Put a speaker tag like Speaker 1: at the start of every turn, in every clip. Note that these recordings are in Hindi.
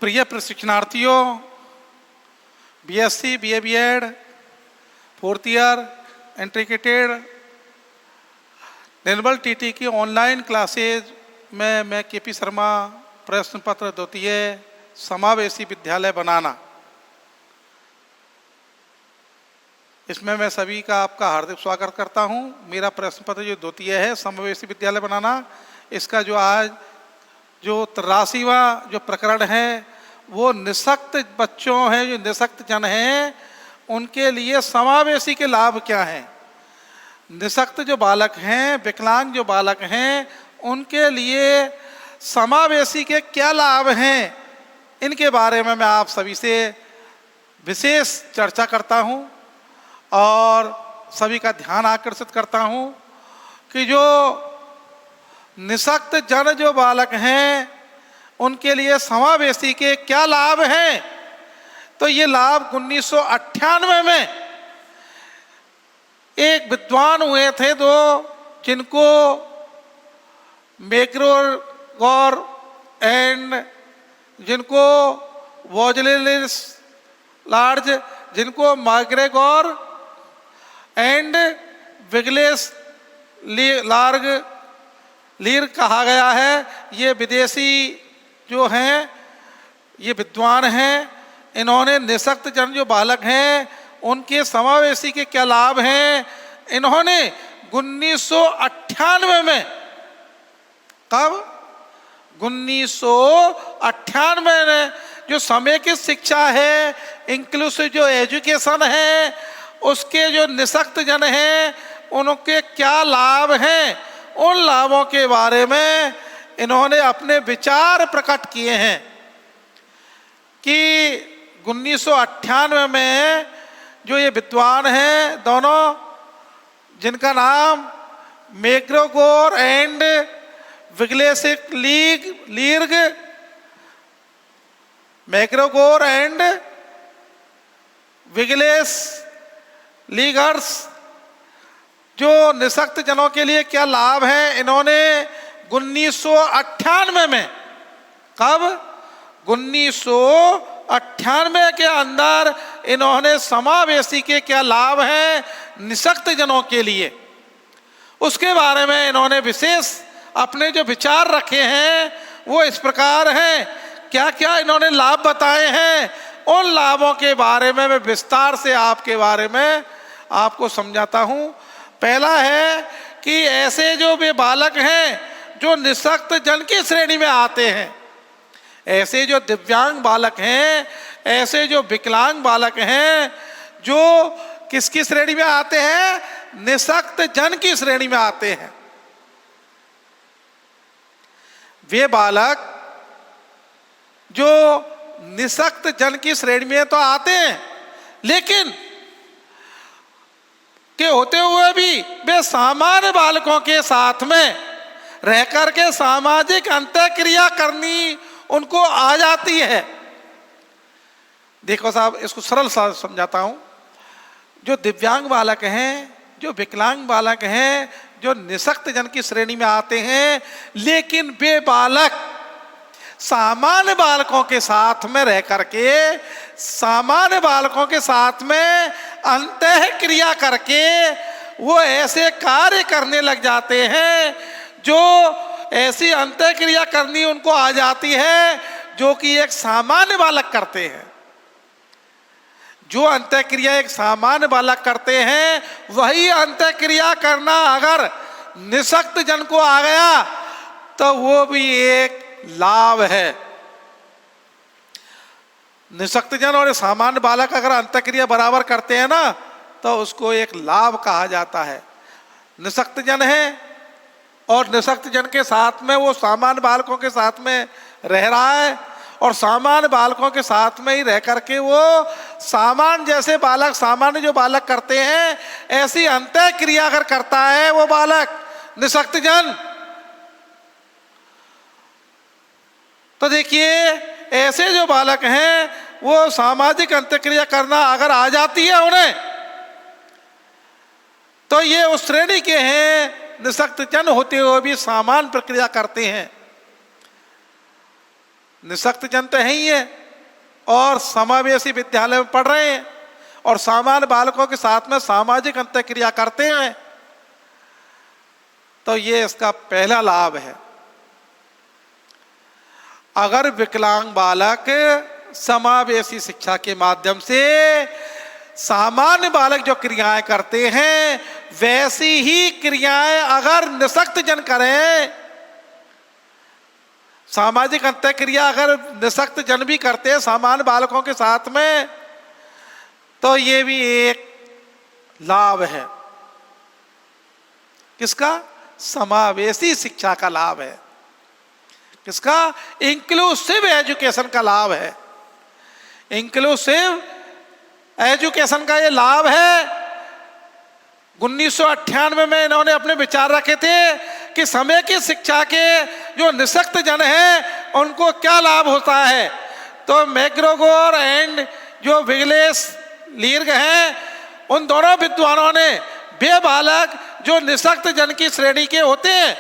Speaker 1: प्रिय प्रशिक्षणार्थियों, BSc, BA, BEd, fourth year, integrated Nirmal TT की ऑनलाइन क्लासेज में मैं केपी शर्मा, प्रश्न पत्र द्वितीय, समावेशी विद्यालय बनाना, इसमें मैं सभी का आपका हार्दिक स्वागत करता हूं। मेरा प्रश्न पत्र जो द्वितीय है, समावेशी विद्यालय बनाना, इसका जो आज जो 83वां जो प्रकरण है वो निःशक्त बच्चों हैं, जो निःशक्त जन हैं, उनके लिए समावेशी के लाभ क्या हैं। निःशक्त जो बालक हैं, विकलांग जो बालक हैं, उनके लिए समावेशी के क्या लाभ हैं, इनके बारे में मैं आप सभी से विशेष चर्चा करता हूं और सभी का ध्यान आकर्षित करता हूं कि जो निःशक्त जन जो बालक हैं उनके लिए समावेशी के क्या लाभ हैं। तो ये लाभ 1998 में एक विद्वान हुए थे दो, जिनको मैकग्रेगोर एंड जिनको वोजलेस लार्ज, जिनको मैकग्रेगोर एंड विगलेस लार्ग लीर कहा गया है। ये विदेशी जो हैं, ये विद्वान हैं, इन्होंने निःशक्त जन जो बालक हैं उनके समावेशी के क्या लाभ हैं, इन्होंने 1998 में, कब 1998 में जो समेकित शिक्षा है, इंक्लूसिव जो एजुकेशन है, उसके जो निःशक्त जन हैं उनके क्या लाभ हैं, उन लाभों के बारे में इन्होंने अपने विचार प्रकट किए हैं कि 1998 में जो ये विद्वान हैं दोनों, जिनका नाम मैकग्रेगोर एंड विगलेस लीर्ग, मैकग्रेगोर एंड विगलेस लीगर्स, जो निःशक्त जनों के लिए क्या लाभ हैं, इन्होंने 1998 में, कब 1998 के अंदर इन्होंने समावेशी के क्या लाभ हैं निःशक्त जनों के लिए, उसके बारे में इन्होंने विशेष अपने जो विचार रखे हैं वो इस प्रकार हैं। क्या क्या इन्होंने लाभ बताए हैं, उन लाभों के बारे में मैं विस्तार से आपके बारे में आपको समझाता हूं। पहला है कि ऐसे जो वे बालक हैं जो निःशक्त जन की श्रेणी में आते हैं, ऐसे जो दिव्यांग बालक हैं, ऐसे जो विकलांग बालक हैं, जो किसकी श्रेणी में आते हैं, निःशक्त जन की श्रेणी में आते हैं। वे बालक जो निःशक्त जन की श्रेणी में तो आते हैं, लेकिन के होते हुए भी वे सामान्य बालकों के साथ में रह करके सामाजिक अंतःक्रिया करनी उनको आ जाती है। देखो साहब, इसको सरल सा समझाता हूं। जो दिव्यांग बालक हैं, जो विकलांग बालक हैं, जो निःशक्त जन की श्रेणी में आते हैं, लेकिन वे बालक सामान्य बालकों के साथ में रह करके, सामान्य बालकों के साथ में अंतःक्रिया करके वो ऐसे कार्य करने लग जाते हैं, जो ऐसी अंतःक्रिया करनी उनको आ जाती है जो कि एक सामान्य बालक करते हैं। जो अंतःक्रिया एक सामान्य बालक करते हैं, वही अंतःक्रिया करना अगर निःशक्त जन को आ गया तो वो भी एक लाभ है। निःशक्त जन और सामान्य बालक अगर अंतःक्रिया बराबर करते हैं ना, तो उसको एक लाभ कहा जाता है। निःशक्त जन है और निःशक्त जन के साथ में वो सामान्य बालकों के साथ में रह रहा है, और सामान्य बालकों के साथ में ही रह करके वो सामान्य जैसे बालक, सामान्य जो बालक करते हैं, ऐसी अंतःक्रिया अगर करता है वो बालक निःशक्त जन, तो देखिए ऐसे जो बालक हैं वो सामाजिक अंतःक्रिया करना अगर आ जाती है उन्हें, तो ये उस श्रेणी के हैं निःशक्त जन होते हुए भी समान प्रक्रिया करते हैं। निःशक्त जन तो है ही है और समावेशी विद्यालय में पढ़ रहे हैं और सामान्य बालकों के साथ में सामाजिक अंतःक्रिया करते हैं, तो ये इसका पहला लाभ है। अगर विकलांग बालक समावेशी शिक्षा के माध्यम से सामान्य बालक जो क्रियाएं करते हैं वैसी ही क्रियाएं अगर निःशक्त जन करें, सामाजिक अंतःक्रिया अगर निःशक्त जन भी करते हैं सामान्य बालकों के साथ में, तो ये भी एक लाभ है। किसका? समावेशी शिक्षा का लाभ है। किसका? इंक्लूसिव एजुकेशन का लाभ है। इंक्लूसिव एजुकेशन का ये लाभ है। 1998 में इन्होंने अपने विचार रखे थे कि समय की शिक्षा के जो निःशक्त जन हैं उनको क्या लाभ होता है। तो मैक्ग्रेगोर एंड जो विगलेस लीर्ग हैं, उन दोनों विद्वानों ने वे बालक जो निःशक्त जन की श्रेणी के होते हैं,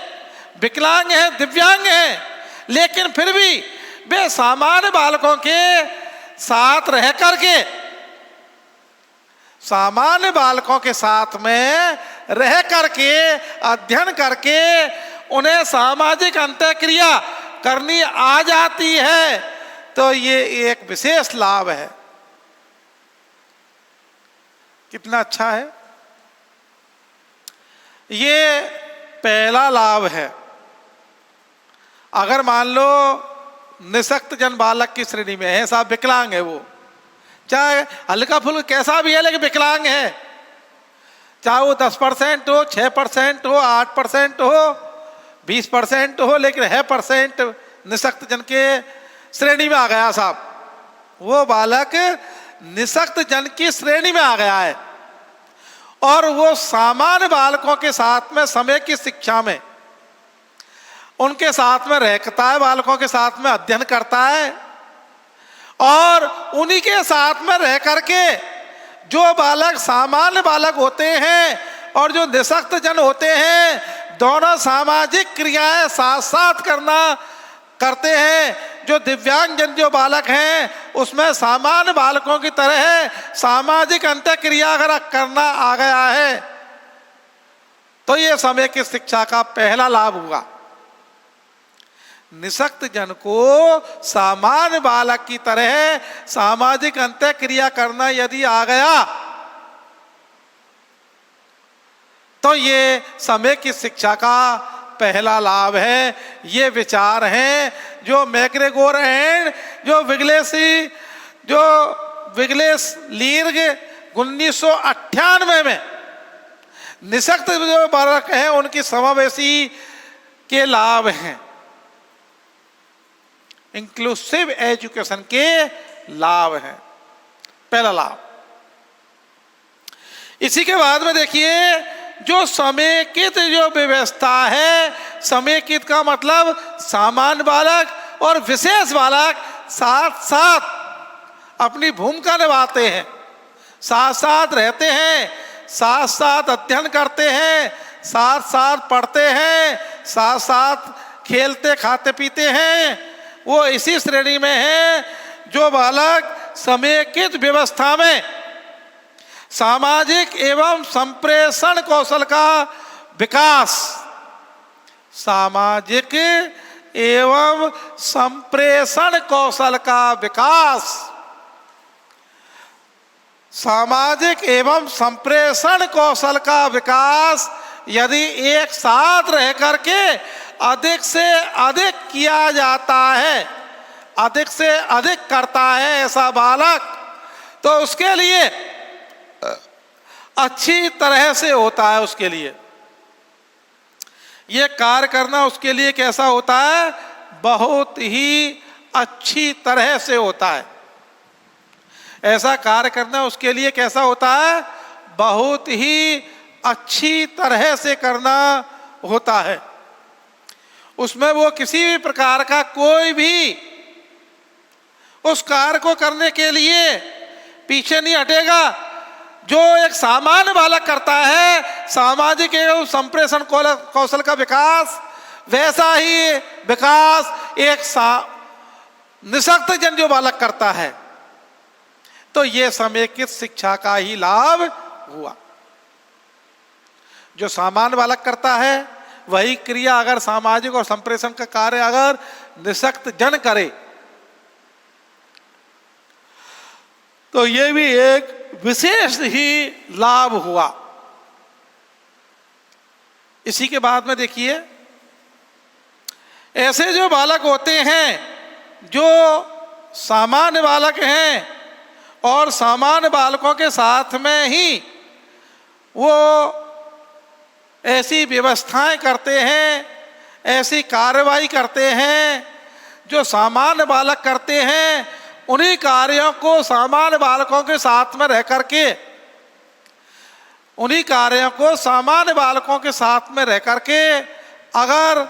Speaker 1: विकलांग हैं, दिव्यांग हैं, लेकिन फिर भी वे सामान्य बालकों के साथ रह करके, सामान्य बालकों के साथ में रह करके अध्ययन करके उन्हें सामाजिक अंतःक्रिया करनी आ जाती है, तो ये एक विशेष लाभ है। कितना अच्छा है। ये पहला लाभ है। अगर मान लो निःशक्त जन बालक की श्रेणी में है, साहब विकलांग है, वो चाहे हल्का फुल्का कैसा भी है लेकिन विकलांग है, चाहे वो 10% हो, 6% हो, 8% हो, 20% हो, लेकिन है परसेंट निःशक्त जन के श्रेणी में आ गया साहब, वो बालक निःशक्त जन की श्रेणी में आ गया है और वो सामान्य बालकों के साथ में समय की शिक्षा में उनके साथ में रहता है, बालकों के साथ में अध्ययन करता है और उन्हीं के साथ में रह करके जो बालक सामान्य बालक होते हैं और जो निःशक्त जन होते हैं, दोनों सामाजिक क्रियाएं साथ साथ करते हैं। जो दिव्यांग जन जो बालक हैं उसमें सामान्य बालकों की तरह सामाजिक अंतःक्रिया अगर करना आ गया है, तो ये समय की शिक्षा का पहला लाभ हुआ। निःशक्त जन को सामान्य बालक की तरह सामाजिक अंतःक्रिया करना यदि आ गया, तो ये समय की शिक्षा का पहला लाभ है। ये विचार हैं जो मैक्ग्रेगोर एंड जो विगलेस लीर्ग 1998 में निःशक्त जो बालक हैं उनकी समावेशी के लाभ हैं, इंक्लूसिव एजुकेशन के लाभ हैं, पहला लाभ। इसी के बाद में देखिए जो समेकित जो व्यवस्था है, समेकित का मतलब सामान्य बालक और विशेष बालक साथ साथ अपनी भूमिका निभाते हैं, साथ साथ रहते हैं, साथ साथ अध्ययन करते हैं, साथ साथ पढ़ते हैं, साथ साथ खेलते खाते पीते हैं, वो इसी श्रेणी में है जो बालक समेकित व्यवस्था में सामाजिक एवं संप्रेषण कौशल का विकास, सामाजिक एवं संप्रेषण कौशल का विकास, सामाजिक एवं संप्रेषण कौशल का विकास यदि एक साथ रह करके अधिक से अधिक किया जाता है, अधिक से अधिक करता है ऐसा बालक, तो उसके लिए अच्छी तरह से होता है। उसके लिए ये कार्य करना उसके लिए कैसा होता है? बहुत ही अच्छी तरह से होता है। ऐसा कार्य करना उसके लिए कैसा होता है? बहुत ही अच्छी तरह से करना होता है। उसमें वो किसी भी प्रकार का कोई भी उस कार्य को करने के लिए पीछे नहीं हटेगा। जो एक सामान्य बालक करता है सामाजिक एवं संप्रेषण कौशल का विकास, वैसा ही विकास एक निसक्त जन जो बालक करता है, तो ये समेकित शिक्षा का ही लाभ हुआ। जो सामान्य बालक करता है वही क्रिया अगर सामाजिक और संप्रेषण का कार्य अगर निसक्त जन करे तो ये भी एक विशेष ही लाभ हुआ। इसी के बाद में देखिए, ऐसे जो बालक होते हैं जो सामान्य बालक हैं और सामान्य बालकों के साथ में ही वो ऐसी व्यवस्थाएं करते हैं, ऐसी कार्रवाई करते हैं जो सामान्य बालक करते हैं, उन्हीं कार्यों को सामान्य बालकों के साथ में रह करके, उन्हीं कार्यों को सामान्य बालकों के साथ में रह करके अगर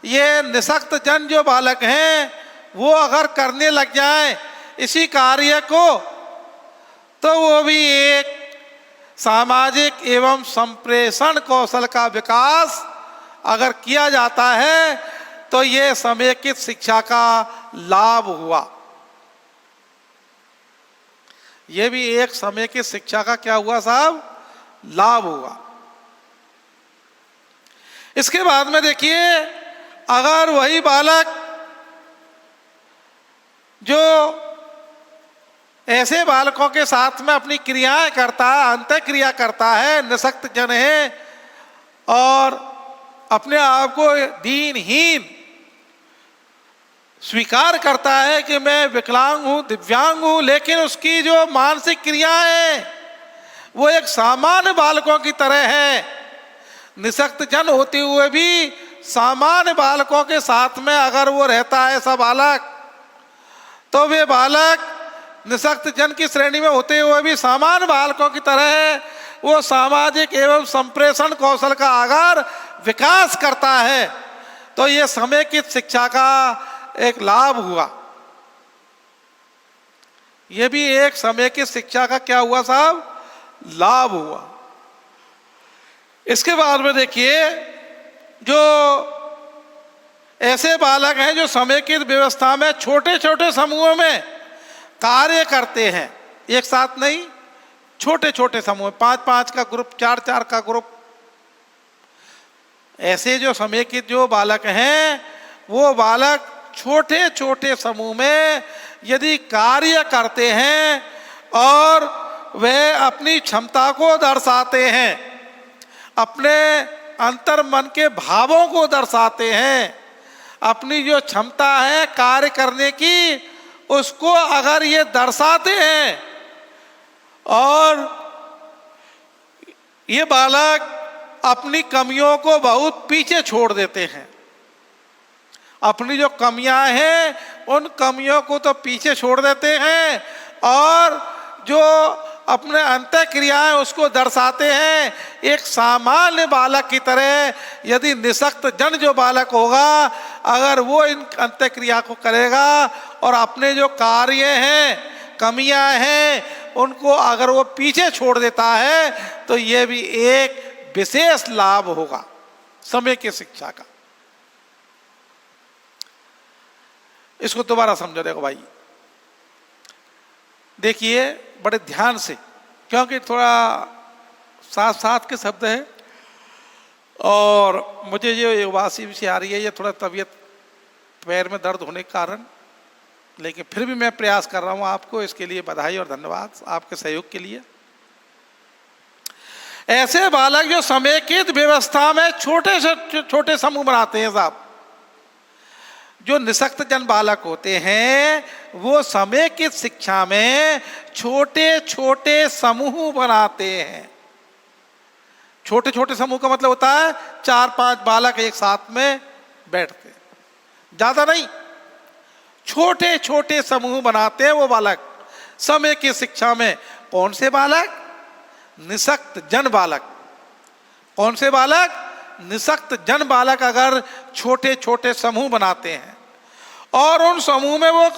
Speaker 1: ये निसक्त जन जो बालक हैं वो अगर करने लग जाएं इसी कार्य को, तो वो भी एक सामाजिक एवं संप्रेषण कौशल का विकास अगर किया जाता है तो ये समेकित शिक्षा का लाभ हुआ। ये भी एक समेकित शिक्षा का क्या हुआ साहब? लाभ हुआ। इसके बाद में देखिए, अगर वही बालक जो ऐसे बालकों के साथ में अपनी क्रियाएं करता है, अंतः क्रिया करता है, निसक्त जन है और अपने आप को दीनहीन स्वीकार करता है कि मैं विकलांग हूं, दिव्यांग हूं, लेकिन उसकी जो मानसिक क्रियाएं हैं वो एक सामान्य बालकों की तरह है। निसक्त जन होते हुए भी सामान्य बालकों के साथ में अगर वो रहता है ऐसा बालक, तो वे बालक निसक्त जन की श्रेणी में होते हुए भी सामान्य बालकों की तरह है, वो सामाजिक एवं संप्रेषण कौशल का अगर विकास करता है तो ये समेकित शिक्षा का एक लाभ हुआ। ये भी एक समेकित शिक्षा का क्या हुआ साहब? लाभ हुआ। इसके बाद में देखिए, जो ऐसे बालक हैं जो समेकित व्यवस्था में छोटे छोटे समूहों में कार्य करते हैं, एक साथ नहीं, छोटे छोटे समूह, 5-5 का ग्रुप, 4-4 का ग्रुप, ऐसे जो समेकित जो बालक हैं वो बालक छोटे छोटे समूह में यदि कार्य करते हैं और वे अपनी क्षमता को दर्शाते हैं, अपने अंतर मन के भावों को दर्शाते हैं, अपनी जो क्षमता है कार्य करने की उसको अगर ये दर्शाते हैं और ये बालक अपनी कमियों को बहुत पीछे छोड़ देते हैं, अपनी जो कमियां हैं उन कमियों को तो पीछे छोड़ देते हैं और जो अपने अंतः क्रियाएं उसको दर्शाते हैं। एक सामान्य बालक की तरह यदि निसक्त जन जो बालक होगा अगर वो इन अंतः क्रिया को करेगा और अपने जो कार्य हैं, कमियां हैं, उनको अगर वो पीछे छोड़ देता है तो ये भी एक विशेष लाभ होगा समय की शिक्षा का। इसको दोबारा समझो। देखो भाई, देखिए बड़े ध्यान से, क्योंकि थोड़ा साथ साथ के शब्द है और मुझे ये उबासी भी आ रही है, ये थोड़ा तबीयत पैर में दर्द होने के कारण, लेकिन फिर भी मैं प्रयास कर रहा हूँ। आपको इसके लिए बधाई और धन्यवाद आपके सहयोग के लिए। ऐसे बालक जो समेकित व्यवस्था में छोटे से छोटे समूह बनाते हैं साहब, जो निसक्त जन बालक होते हैं वो समेकित शिक्षा में छोटे छोटे समूह बनाते हैं। छोटे छोटे समूह का मतलब होता है 4-5 बालक एक साथ में बैठते हैं, ज्यादा नहीं, छोटे छोटे समूह बनाते हैं वो बालक समेकित शिक्षा में। कौन से बालक? निसक्त जन बालक। कौन से बालक? निसक्त जन बालक अगर छोटे छोटे समूह बनाते हैं और उन समूह में वो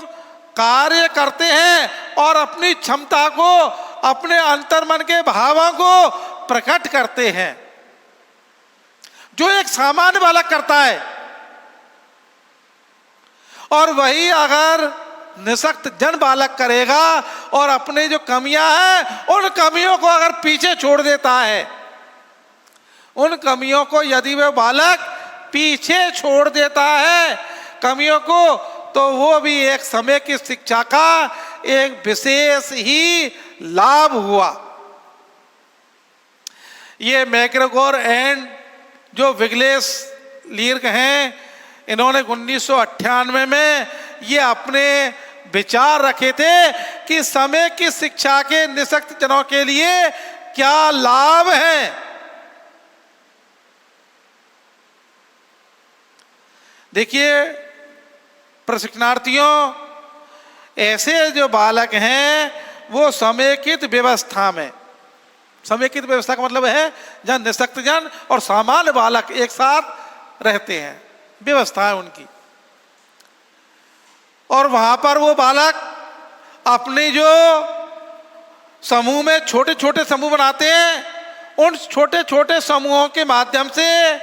Speaker 1: कार्य करते हैं और अपनी क्षमता को, अपने अंतर्मन के भावों को प्रकट करते हैं, जो एक सामान्य बालक करता है, और वही अगर निसक्त जन बालक करेगा और अपनी जो कमियां हैं उन कमियों को अगर पीछे छोड़ देता है, उन कमियों को यदि वह बालक पीछे छोड़ देता है कमियों को, तो वो भी एक समय की शिक्षा का एक विशेष ही लाभ हुआ। ये मैग्रेगोर एंड जो विगलेस लीर्ग हैं, इन्होंने 1998 में ये अपने विचार रखे थे कि समय की शिक्षा के निसक्त जनों के लिए क्या लाभ है। देखिए प्रशिक्षणार्थियों, ऐसे जो बालक हैं वो समेकित व्यवस्था में, समेकित व्यवस्था का मतलब है जहां निसक्त जन और सामान्य बालक एक साथ रहते हैं, व्यवस्था है उनकी, और वहां पर वो बालक अपने जो समूह में छोटे छोटे समूह बनाते हैं, उन छोटे छोटे समूहों के माध्यम से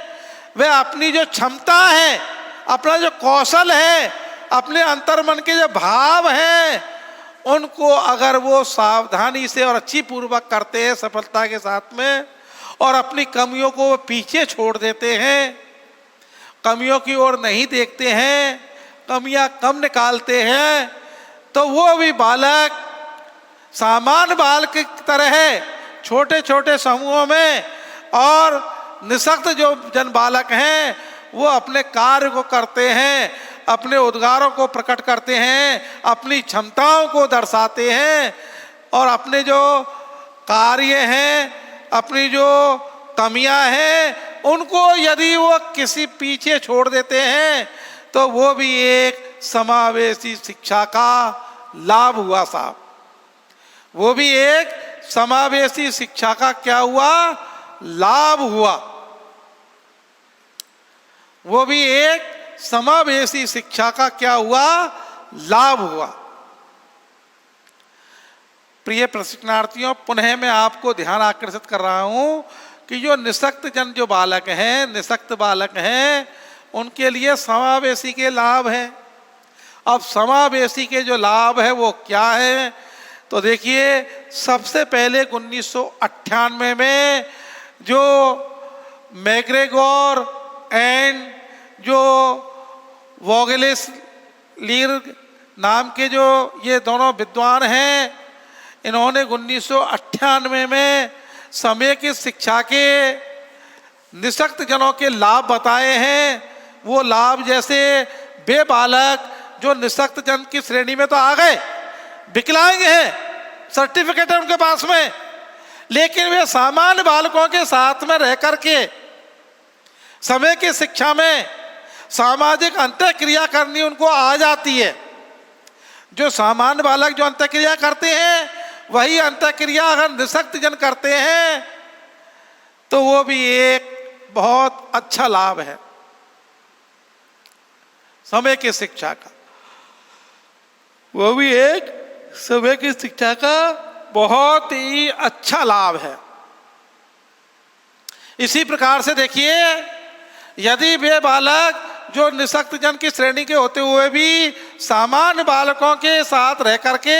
Speaker 1: वे अपनी जो क्षमता है, अपना जो कौशल है, अपने अंतर्मन के जो भाव हैं, उनको अगर वो सावधानी से और अच्छी पूर्वक करते हैं सफलता के साथ में, और अपनी कमियों को वो पीछे छोड़ देते हैं, कमियों की ओर नहीं देखते हैं, कमियां कम निकालते हैं, तो वो भी बालक सामान्य बालक की तरह है, छोटे छोटे समूहों में और निसक्त जो जन बालक हैं वो अपने कार्य को करते हैं, अपने उद्गारों को प्रकट करते हैं, अपनी क्षमताओं को दर्शाते हैं, और अपने जो कार्य हैं, अपनी जो कमियां हैं, उनको यदि वो किसी पीछे छोड़ देते हैं तो वो भी एक समावेशी शिक्षा का लाभ हुआ साहब। वो भी एक समावेशी शिक्षा का क्या हुआ, लाभ हुआ। वो भी एक समावेशी शिक्षा का क्या हुआ, लाभ हुआ। प्रिय प्रशिक्षणार्थियों, पुनः मैं आपको ध्यान आकर्षित कर रहा हूं कि जो निसक्त जन जो बालक हैं, निसक्त बालक हैं, उनके लिए समावेशी के लाभ हैं। अब समावेशी के जो लाभ है वो क्या है, तो देखिए सबसे पहले 1998 में जो मैग्रेगोर एंड जो वोगेलिस लीर्ग नाम के जो ये दोनों विद्वान हैं, इन्होंने 1998 में समय की शिक्षा के निसक्त जनों के लाभ बताए हैं। वो लाभ जैसे वे बालक जो निसक्त जन की श्रेणी में तो आ गए, विकलांग हैं, सर्टिफिकेट है उनके पास में, लेकिन वे सामान्य बालकों के साथ में रह करके समय की शिक्षा में सामाजिक अंतःक्रिया करनी उनको आ जाती है। जो सामान्य बालक जो अंतःक्रिया करते हैं, वही अंतःक्रिया अगर निसक्त जन करते हैं तो वो भी एक बहुत अच्छा लाभ है समय की शिक्षा का। वो भी एक समय की शिक्षा का बहुत ही अच्छा लाभ है। इसी प्रकार से देखिए, यदि वे बालक जो निसक्त जन की श्रेणी के होते हुए भी सामान्य बालकों के साथ रह करके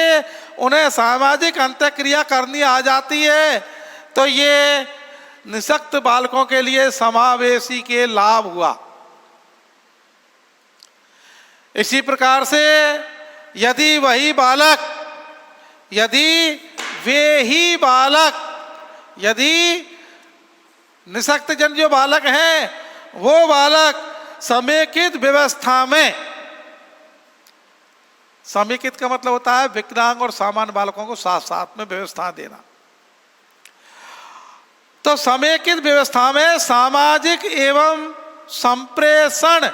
Speaker 1: उन्हें सामाजिक अंतःक्रिया करनी आ जाती है, तो ये निसक्त बालकों के लिए समावेशी के लाभ हुआ। इसी प्रकार से यदि वही बालक, यदि वे ही बालक, यदि निसक्त जन जो बालक हैं वो बालक समेकित व्यवस्था में, समेकित का मतलब होता है विकलांग और सामान्य बालकों को साथ साथ में व्यवस्था देना, तो समेकित व्यवस्था में सामाजिक एवं संप्रेषण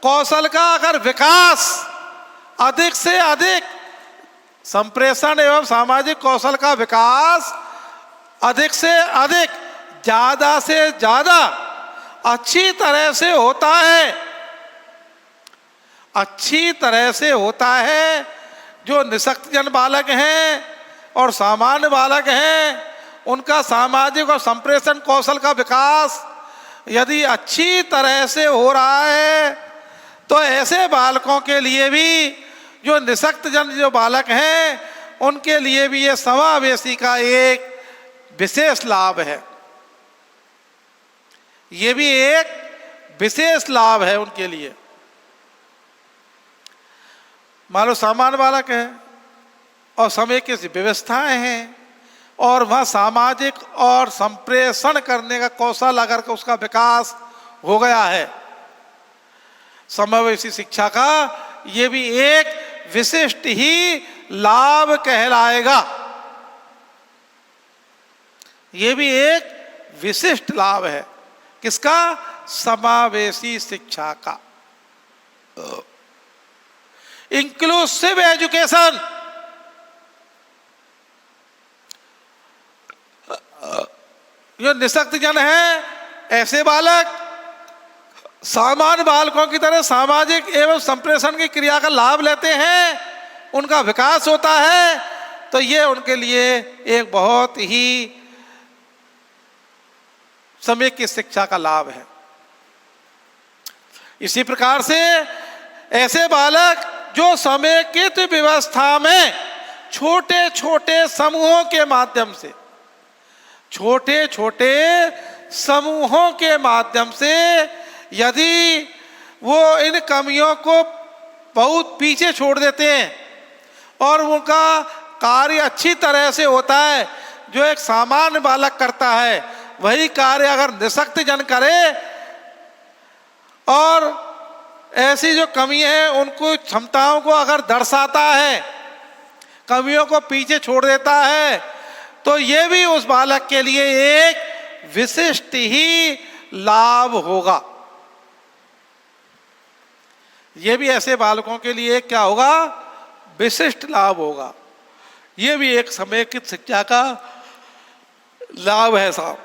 Speaker 1: कौशल का अगर विकास अधिक से अधिक, संप्रेषण एवं सामाजिक कौशल का विकास अधिक से अधिक, ज्यादा से ज्यादा अच्छी तरह से होता है, अच्छी तरह से होता है, जो निसक्त जन बालक हैं और सामान्य बालक हैं, उनका सामाजिक और संप्रेषण कौशल का विकास यदि अच्छी तरह से हो रहा है, तो ऐसे बालकों के लिए भी जो निसक्त जन जो बालक हैं उनके लिए भी ये समावेशी का एक विशेष लाभ है। ये भी एक विशेष लाभ है उनके लिए। मान लो सामान्य बालक है और समय की व्यवस्थाएं हैं और वह सामाजिक और संप्रेषण करने का कौशल अगर उसका विकास हो गया है, समावेशी शिक्षा का ये भी एक विशिष्ट ही लाभ कहलाएगा। ये भी एक विशिष्ट लाभ है किसका? समावेशी शिक्षा का। इंक्लूसिव एजुकेशन, जो निसक्त जन है ऐसे बालक सामान्य बालकों की तरह सामाजिक एवं संप्रेषण की क्रिया का लाभ लेते हैं, उनका विकास होता है, तो ये उनके लिए एक बहुत ही समय की शिक्षा का लाभ है। इसी प्रकार से ऐसे बालक जो समेकित व्यवस्था में छोटे छोटे समूहों के माध्यम से, छोटे छोटे समूहों के माध्यम से यदि वो इन कमियों को बहुत पीछे छोड़ देते हैं और उनका कार्य अच्छी तरह से होता है, जो एक सामान्य बालक करता है वही कार्य अगर निसक्त जन करे और ऐसी जो कमी है उनको क्षमताओं को अगर दर्शाता है, कमियों को पीछे छोड़ देता है, तो ये भी उस बालक के लिए एक विशिष्ट ही लाभ होगा। ये भी ऐसे बालकों के लिए क्या होगा? विशिष्ट लाभ होगा। ये भी एक समेकित शिक्षा का लाभ है साहब।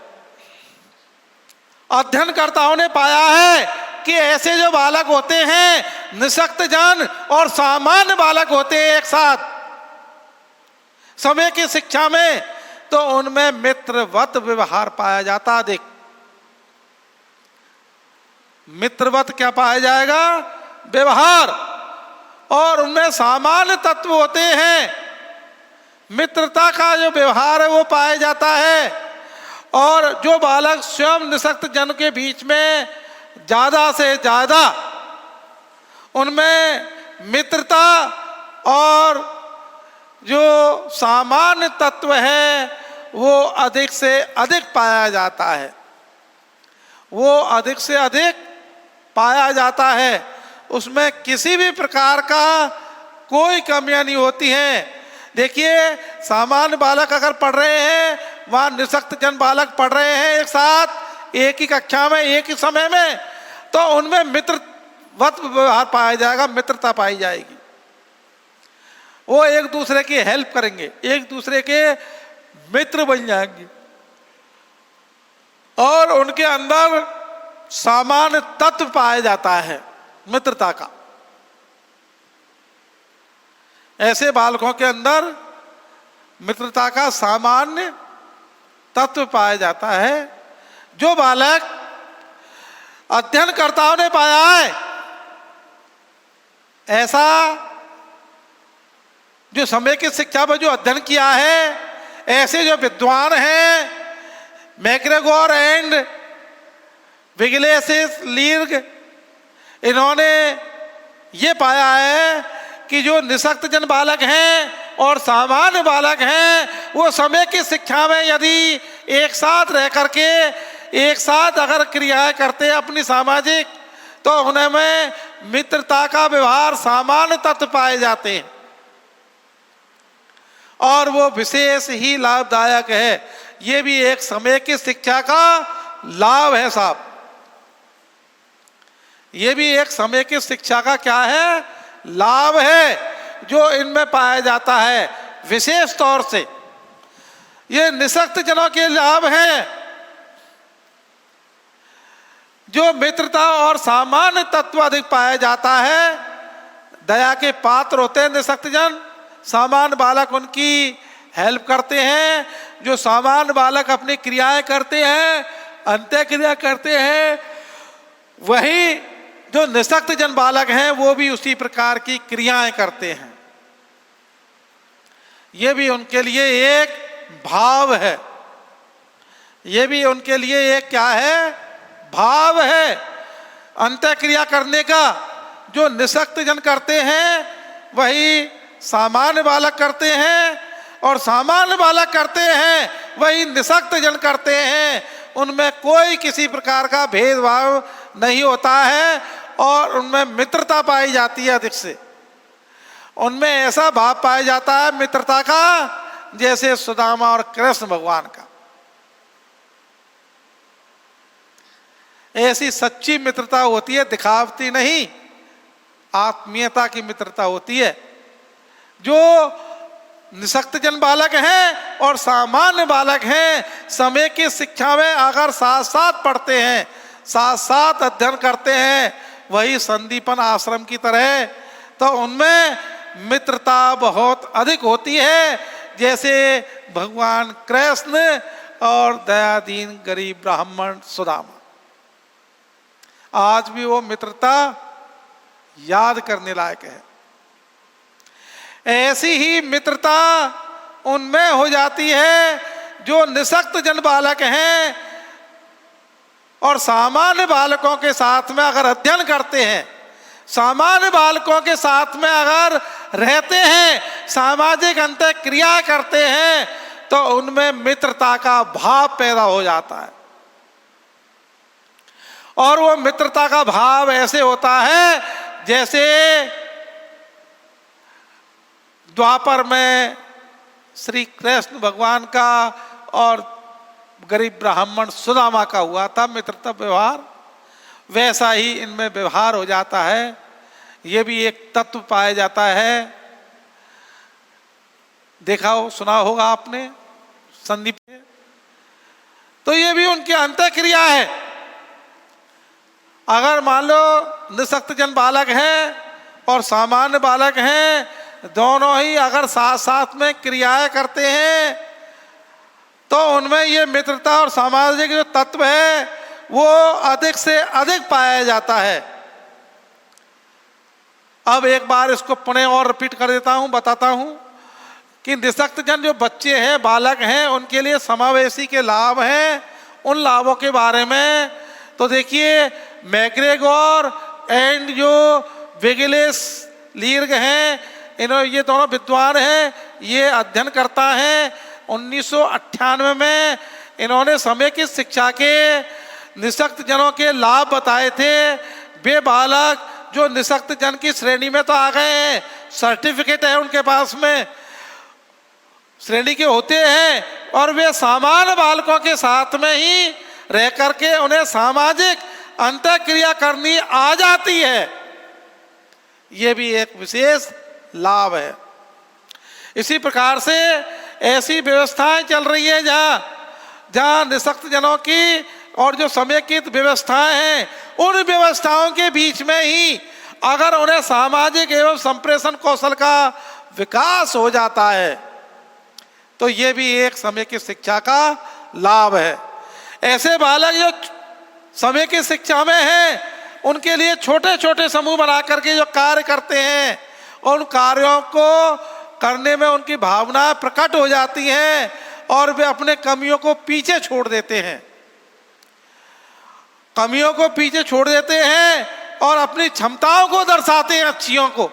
Speaker 1: अध्ययनकर्ताओं ने पाया है कि ऐसे जो बालक होते हैं निसक्त जन और सामान्य बालक होते हैं एक साथ समय की शिक्षा में, तो उनमें मित्रवत व्यवहार पाया जाता। देख, मित्रवत क्या पाया जाएगा? व्यवहार। और उनमें सामान्य तत्व होते हैं, मित्रता का जो व्यवहार है वो पाया जाता है। और जो बालक स्वयं निसक्त जन के बीच में ज्यादा से ज्यादा उनमें मित्रता और जो सामान्य तत्व है वो अधिक से अधिक पाया जाता है, वो अधिक से अधिक पाया जाता है, उसमें किसी भी प्रकार का कोई कमियां नहीं होती हैं। देखिए, सामान्य बालक अगर पढ़ रहे हैं, वहाँ निसक्त जन बालक पढ़ रहे हैं एक साथ एक ही कक्षा में एक ही समय में, तो उनमें मित्रवत व्यवहार पाया जाएगा, मित्रता पाई जाएगी। वो एक दूसरे की हेल्प करेंगे, एक दूसरे के मित्र बन जाएंगे और उनके अंदर सामान्य तत्व पाया जाता है मित्रता का। ऐसे बालकों के अंदर मित्रता का सामान्य तत्व पाया जाता है। जो बालक अध्ययनकर्ताओं ने पाया है ऐसा, जो समय की शिक्षा में जो अध्ययन किया है, ऐसे जो विद्वान हैं मैक्रेगोर एंड विगलेसिस लीग, इन्होंने ये पाया है कि जो निसक्त जन बालक हैं और सामान्य बालक हैं, वो समय की शिक्षा में यदि एक साथ रह करके एक साथ अगर क्रियाएं करते हैं अपनी सामाजिक, तो उनमें मित्रता का व्यवहार सामान्य तत्व पाए जाते हैं और वो विशेष ही लाभदायक है। ये भी एक समय की शिक्षा का लाभ है साहब। ये भी एक समय की शिक्षा का क्या है? लाभ है, जो इनमें पाया जाता है विशेष तौर से। ये निसक्त जनों के लाभ हैं, जो मित्रता और सामान्य तत्व अधिक पाया जाता है। दया के पात्र होते हैं निसक्त जन, सामान्य बालक उनकी हेल्प करते हैं। जो सामान्य बालक अपनी क्रियाएं करते हैं, अंत्य क्रिया करते हैं, वही जो निःशक्त जन बालक हैं वो भी उसी प्रकार की क्रियाएं करते हैं। ये भी उनके लिए एक भाव है, ये भी उनके लिए एक क्या है, भाव है अंतःक्रिया करने का। जो निःशक्त जन करते हैं वही सामान्य बालक करते हैं, और सामान्य बालक करते हैं वही निःशक्त जन करते हैं। उनमें कोई किसी प्रकार का भेदभाव नहीं होता है और उनमें मित्रता पाई जाती है अधिक से। उनमें ऐसा भाव पाया जाता है मित्रता का जैसे सुदामा और कृष्ण भगवान का। ऐसी सच्ची मित्रता होती है, दिखावटी नहीं, आत्मीयता की मित्रता होती है। जो निःशक्त जन बालक हैं और सामान्य बालक हैं, समय की शिक्षा में अगर साथ साथ पढ़ते हैं, साथ साथ अध्ययन करते हैं, वही संदीपन आश्रम की तरह, तो उनमें मित्रता बहुत अधिक होती है। जैसे भगवान कृष्ण और दयादीन गरीब ब्राह्मण सुदामा, आज भी वो मित्रता याद करने लायक है। ऐसी ही मित्रता उनमें हो जाती है जो निःशक्त जन बालक हैं और सामान्य बालकों के साथ में अगर अध्ययन करते हैं, सामान्य बालकों के साथ में अगर रहते हैं, सामाजिक अंतःक्रिया करते हैं, तो उनमें मित्रता का भाव पैदा हो जाता है। और वो मित्रता का भाव ऐसे होता है जैसे द्वापर में श्री कृष्ण भगवान का और गरीब ब्राह्मण सुदामा का हुआ था मित्रता व्यवहार, वैसा ही इनमें व्यवहार हो जाता है। ये भी एक तत्व पाया जाता है। देखा हो, सुना होगा आपने संदीप। तो ये भी उनकी अंतःक्रिया है। अगर मान लो निःशक्त जन बालक है और सामान्य बालक हैं, दोनों ही अगर साथ साथ में क्रियाएं करते हैं, तो उनमें ये मित्रता और सामाजिक जो तत्व है वो अधिक से अधिक पाया जाता है। अब एक बार इसको पुनः और रिपीट कर देता हूं, बताता हूं कि निःशक्त जन जो बच्चे हैं, बालक हैं, उनके लिए समावेशी के लाभ हैं। उन लाभों के बारे में तो देखिए, मैग्रेगोर एंड जो वेगेलेस लीर्ग हैं, इन्होंने, ये दोनों विद्वान हैं, ये अध्ययन करता है। 1998 में इन्होंने समय की शिक्षा के निःशक्त जनों के लाभ बताए थे। वे बालक जो निःशक्त जन की श्रेणी में तो आ गए हैं, सर्टिफिकेट है उनके पास में, श्रेणी के होते हैं, और वे सामान्य बालकों के साथ में ही रह करके उन्हें सामाजिक अंतःक्रिया करनी आ जाती है। ये भी एक विशेष लाभ है। इसी प्रकार से ऐसी व्यवस्थाएं चल रही है जहाँ निःशक्त जनों की और जो समेकित व्यवस्थाएं हैं, उन व्यवस्थाओं के बीच में ही अगर उन्हें सामाजिक एवं संप्रेषण कौशल का विकास हो जाता है, तो ये भी एक समेकित शिक्षा का लाभ है। ऐसे बालक जो समेकित शिक्षा में हैं, उनके लिए छोटे छोटे समूह बना करके जो कार्य करते हैं, और उन कार्यों को करने में उनकी भावनाएं प्रकट हो जाती हैं और वे अपने कमियों को पीछे छोड़ देते हैं, कमियों को पीछे छोड़ देते हैं और अपनी क्षमताओं को दर्शाते हैं, अच्छियों को।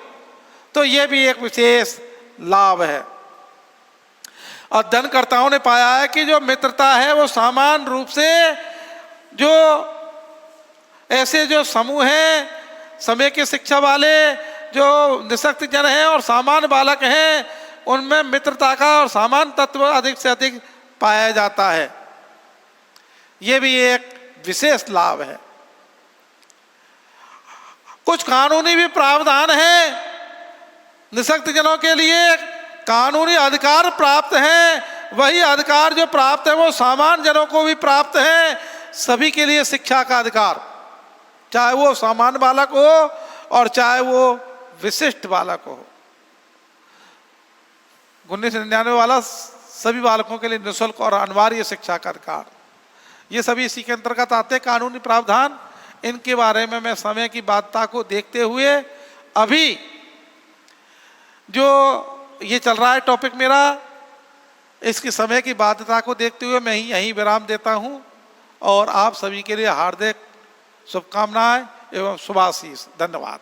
Speaker 1: तो ये भी एक विशेष लाभ है। अध्ययनकर्ताओं ने पाया है कि जो मित्रता है वो सामान्य रूप से जो ऐसे जो समूह हैं, समय की शिक्षा वाले जो निःशक्त जन हैं और सामान्य बालक हैं, उनमें मित्रता का और सामान्य तत्व अधिक से अधिक पाया जाता है। ये भी एक विशेष लाभ है। कुछ कानूनी भी प्रावधान है। निःशक्त जनों के लिए कानूनी अधिकार प्राप्त हैं। वही अधिकार जो प्राप्त है वो सामान्य जनों को भी प्राप्त है। सभी के लिए शिक्षा का अधिकार, चाहे वो सामान्य बालक हो और चाहे वो विशिष्ट बालक हो। 1999 वाला सभी बालकों के लिए निःशुल्क और अनिवार्य शिक्षा का अधिकार, ये सभी इसी के अंतर्गत आते हैं। कानूनी प्रावधान इनके बारे में मैं समय की बाध्यता को देखते हुए अभी जो ये चल रहा है टॉपिक मेरा, इसकी समय की बाध्यता को देखते हुए मैं यहीं विराम देता हूं और आप सभी के लिए हार्दिक शुभकामनाएं एवं शुभाशीष। धन्यवाद।